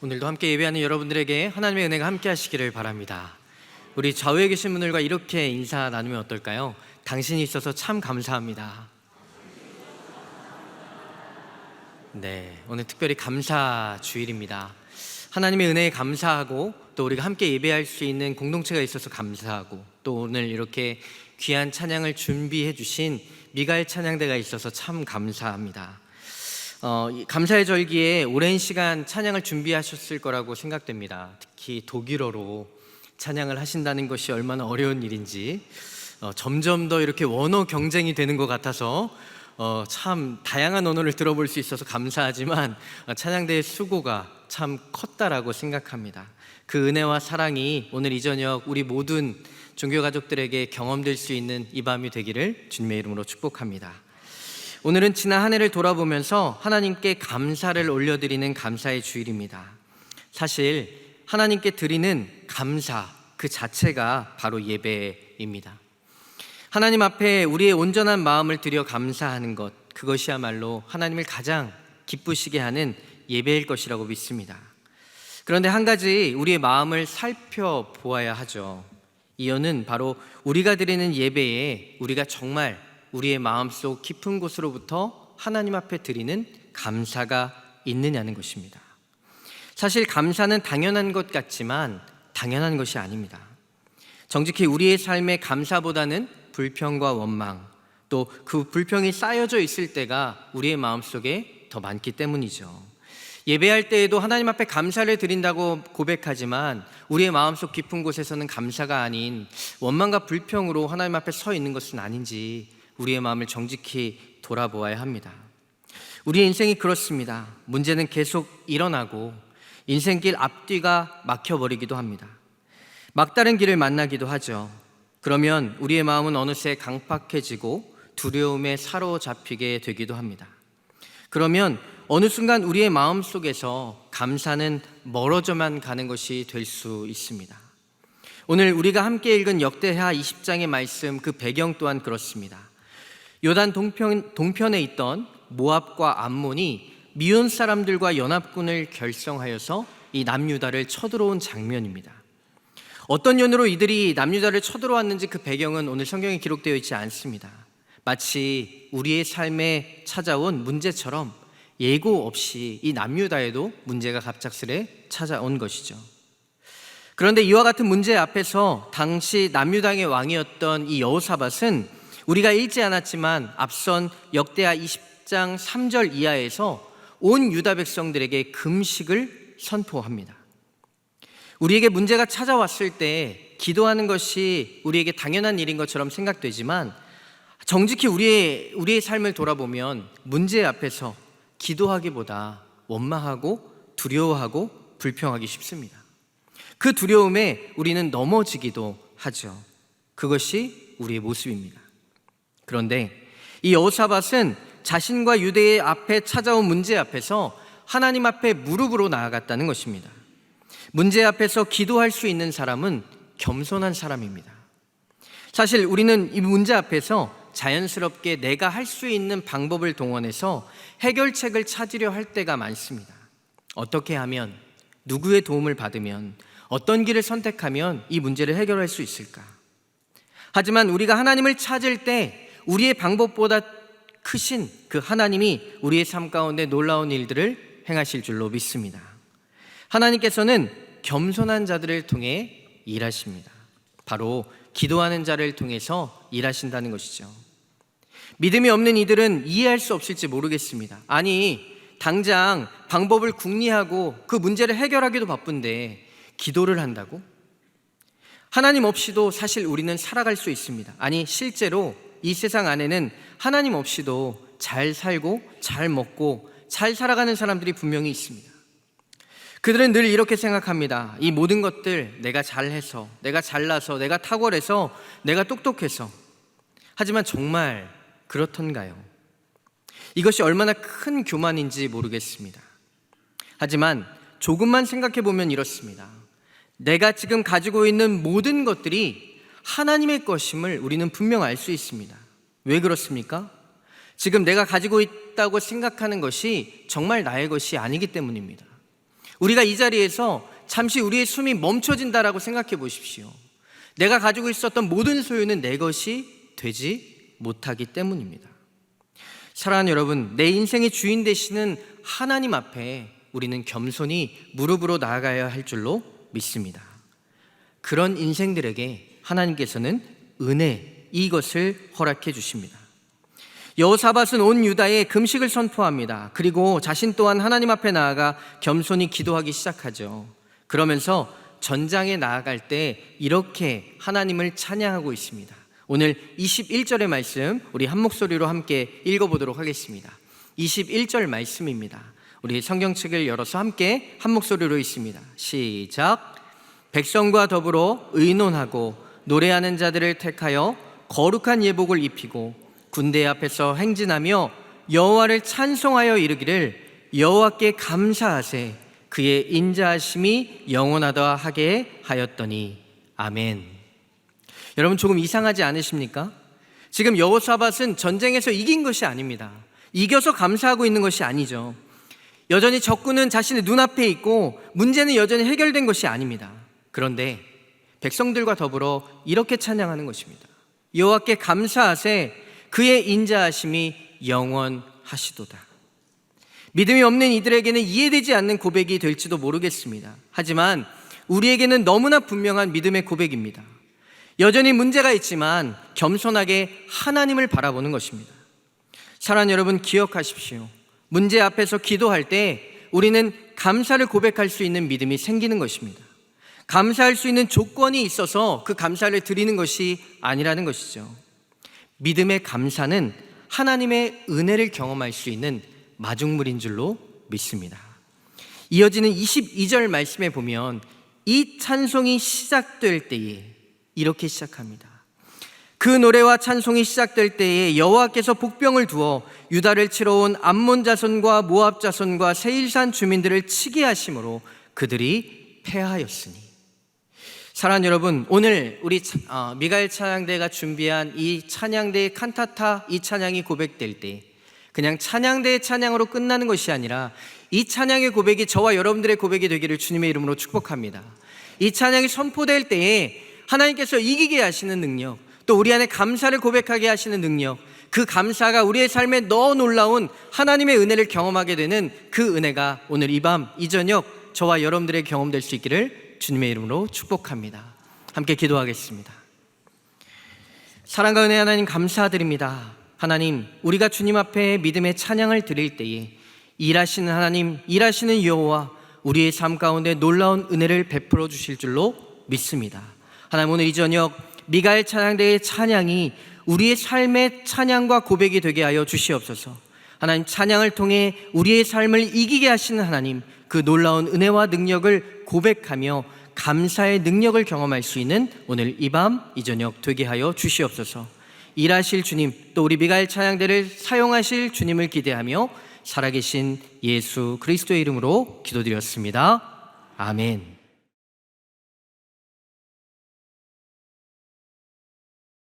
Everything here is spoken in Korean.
오늘도 함께 예배하는 여러분들에게 하나님의 은혜가 함께 하시기를 바랍니다. 우리 좌우에 계신 분들과 이렇게 인사 나누면 어떨까요? 당신이 있어서 참 감사합니다. 네, 오늘 특별히 감사 주일입니다. 하나님의 은혜에 감사하고 또 우리가 함께 예배할 수 있는 공동체가 있어서 감사하고 또 오늘 이렇게 귀한 찬양을 준비해 주신 미가엘 찬양대가 있어서 참 감사합니다. 감사의 절기에 오랜 시간 찬양을 준비하셨을 거라고 생각됩니다. 특히 독일어로 찬양을 하신다는 것이 얼마나 어려운 일인지 점점 더 이렇게 원어 경쟁이 되는 것 같아서 참 다양한 언어를 들어볼 수 있어서 감사하지만 찬양대의 수고가 참 컸다라고 생각합니다. 그 은혜와 사랑이 오늘 이 저녁 우리 모든 종교 가족들에게 경험될 수 있는 이 밤이 되기를 주님의 이름으로 축복합니다. 오늘은 지난 한 해를 돌아보면서 하나님께 감사를 올려드리는 감사의 주일입니다. 사실 하나님께 드리는 감사 그 자체가 바로 예배입니다. 하나님 앞에 우리의 온전한 마음을 드려 감사하는 것, 그것이야말로 하나님을 가장 기쁘시게 하는 예배일 것이라고 믿습니다. 그런데 한 가지 우리의 마음을 살펴보아야 하죠. 이유는 바로 우리가 드리는 예배에 우리가 정말 우리의 마음속 깊은 곳으로부터 하나님 앞에 드리는 감사가 있느냐는 것입니다. 사실 감사는 당연한 것 같지만 당연한 것이 아닙니다. 정직히 우리의 삶에 감사보다는 불평과 원망, 또 그 불평이 쌓여져 있을 때가 우리의 마음속에 더 많기 때문이죠. 예배할 때에도 하나님 앞에 감사를 드린다고 고백하지만 우리의 마음속 깊은 곳에서는 감사가 아닌 원망과 불평으로 하나님 앞에 서 있는 것은 아닌지 우리의 마음을 정직히 돌아보아야 합니다. 우리의 인생이 그렇습니다. 문제는 계속 일어나고 인생길 앞뒤가 막혀버리기도 합니다. 막다른 길을 만나기도 하죠. 그러면 우리의 마음은 어느새 강팍해지고 두려움에 사로잡히게 되기도 합니다. 그러면 어느 순간 우리의 마음 속에서 감사는 멀어져만 가는 것이 될 수 있습니다. 오늘 우리가 함께 읽은 역대하 20장의 말씀, 그 배경 또한 그렇습니다. 요단 동편에 있던 모압과 암몬이 미온 사람들과 연합군을 결성하여서 이 남유다를 쳐들어온 장면입니다. 어떤 연유로 이들이 남유다를 쳐들어왔는지 그 배경은 오늘 성경에 기록되어 있지 않습니다. 마치 우리의 삶에 찾아온 문제처럼 예고 없이 이 남유다에도 문제가 갑작스레 찾아온 것이죠. 그런데 이와 같은 문제 앞에서 당시 남유다의 왕이었던 이 여호사밧은 우리가 읽지 않았지만 앞선 역대하 20장 3절 이하에서 온 유다 백성들에게 금식을 선포합니다. 우리에게 문제가 찾아왔을 때 기도하는 것이 우리에게 당연한 일인 것처럼 생각되지만 정직히 우리의 삶을 돌아보면 문제 앞에서 기도하기보다 원망하고 두려워하고 불평하기 쉽습니다. 그 두려움에 우리는 넘어지기도 하죠. 그것이 우리의 모습입니다. 그런데 이 여호사밧은 자신과 유대의 앞에 찾아온 문제 앞에서 하나님 앞에 무릎으로 나아갔다는 것입니다. 문제 앞에서 기도할 수 있는 사람은 겸손한 사람입니다. 사실 우리는 이 문제 앞에서 자연스럽게 내가 할 수 있는 방법을 동원해서 해결책을 찾으려 할 때가 많습니다. 어떻게 하면, 누구의 도움을 받으면, 어떤 길을 선택하면 이 문제를 해결할 수 있을까? 하지만 우리가 하나님을 찾을 때 우리의 방법보다 크신 그 하나님이 우리의 삶 가운데 놀라운 일들을 행하실 줄로 믿습니다. 하나님께서는 겸손한 자들을 통해 일하십니다. 바로 기도하는 자를 통해서 일하신다는 것이죠. 믿음이 없는 이들은 이해할 수 없을지 모르겠습니다. 아니, 당장 방법을 궁리하고 그 문제를 해결하기도 바쁜데 기도를 한다고? 하나님 없이도 사실 우리는 살아갈 수 있습니다. 아니, 실제로 이 세상 안에는 하나님 없이도 잘 살고 잘 먹고 잘 살아가는 사람들이 분명히 있습니다. 그들은 늘 이렇게 생각합니다. 이 모든 것들 내가 잘해서, 내가 잘나서, 내가 탁월해서, 내가 똑똑해서. 하지만 정말 그렇던가요? 이것이 얼마나 큰 교만인지 모르겠습니다. 하지만 조금만 생각해 보면 이렇습니다. 내가 지금 가지고 있는 모든 것들이 하나님의 것임을 우리는 분명 알 수 있습니다. 왜 그렇습니까? 지금 내가 가지고 있다고 생각하는 것이 정말 나의 것이 아니기 때문입니다. 우리가 이 자리에서 잠시 우리의 숨이 멈춰진다라고 생각해 보십시오. 내가 가지고 있었던 모든 소유는 내 것이 되지 못하기 때문입니다. 사랑하는 여러분, 내 인생의 주인 되시는 하나님 앞에 우리는 겸손히 무릎으로 나아가야 할 줄로 믿습니다. 그런 인생들에게 하나님께서는 은혜, 이것을 허락해 주십니다. 여호사밧은 온 유다에 금식을 선포합니다. 그리고 자신 또한 하나님 앞에 나아가 겸손히 기도하기 시작하죠. 그러면서 전장에 나아갈 때 이렇게 하나님을 찬양하고 있습니다. 오늘 21절의 말씀 우리 한 목소리로 함께 읽어보도록 하겠습니다. 21절 말씀입니다. 우리 성경책을 열어서 함께 한 목소리로 읽습니다. 시작. 백성과 더불어 의논하고 노래하는 자들을 택하여 거룩한 예복을 입히고 군대 앞에서 행진하며 여호와를 찬송하여 이르기를 여호와께 감사하세 그의 인자하심이 영원하다 하게 하였더니 아멘. 여러분, 조금 이상하지 않으십니까? 지금 여호사밧은 전쟁에서 이긴 것이 아닙니다. 이겨서 감사하고 있는 것이 아니죠. 여전히 적군은 자신의 눈앞에 있고 문제는 여전히 해결된 것이 아닙니다. 그런데 백성들과 더불어 이렇게 찬양하는 것입니다. 여호와께 감사하세 그의 인자하심이 영원하시도다. 믿음이 없는 이들에게는 이해되지 않는 고백이 될지도 모르겠습니다. 하지만 우리에게는 너무나 분명한 믿음의 고백입니다. 여전히 문제가 있지만 겸손하게 하나님을 바라보는 것입니다. 사랑하는 여러분, 기억하십시오. 문제 앞에서 기도할 때 우리는 감사를 고백할 수 있는 믿음이 생기는 것입니다. 감사할 수 있는 조건이 있어서 그 감사를 드리는 것이 아니라는 것이죠. 믿음의 감사는 하나님의 은혜를 경험할 수 있는 마중물인 줄로 믿습니다. 이어지는 22절 말씀에 보면 이 찬송이 시작될 때에 이렇게 시작합니다. 그 노래와 찬송이 시작될 때에 여호와께서 복병을 두어 유다를 치러 온 암몬 자손과 모압 자손과 세일산 주민들을 치게 하심으로 그들이 패하였으니. 사랑하는 여러분, 오늘 우리 미가엘 찬양대가 준비한 이 찬양대의 칸타타, 이 찬양이 고백될 때 그냥 찬양대의 찬양으로 끝나는 것이 아니라 이 찬양의 고백이 저와 여러분들의 고백이 되기를 주님의 이름으로 축복합니다. 이 찬양이 선포될 때에 하나님께서 이기게 하시는 능력, 또 우리 안에 감사를 고백하게 하시는 능력, 그 감사가 우리의 삶에 더 놀라운 하나님의 은혜를 경험하게 되는 그 은혜가 오늘 이 밤, 이 저녁 저와 여러분들의 경험될 수 있기를 주님의 이름으로 축복합니다. 함께 기도하겠습니다. 사랑과 은혜 하나님 감사드립니다. 하나님, 우리가 주님 앞에 믿음의 찬양을 드릴 때에 일하시는 하나님, 일하시는 여호와 우리의 삶 가운데 놀라운 은혜를 베풀어 주실 줄로 믿습니다. 하나님, 오늘 이 저녁 미가엘 찬양대의 찬양이 우리의 삶의 찬양과 고백이 되게 하여 주시옵소서. 하나님, 찬양을 통해 우리의 삶을 이기게 하시는 하나님, 그 놀라운 은혜와 능력을 고백하며 감사의 능력을 경험할 수 있는 오늘 이 밤, 이 저녁 되게 하여 주시옵소서. 일하실 주님, 또 우리 미가엘 찬양대를 사용하실 주님을 기대하며 살아계신 예수 그리스도의 이름으로 기도드렸습니다. 아멘.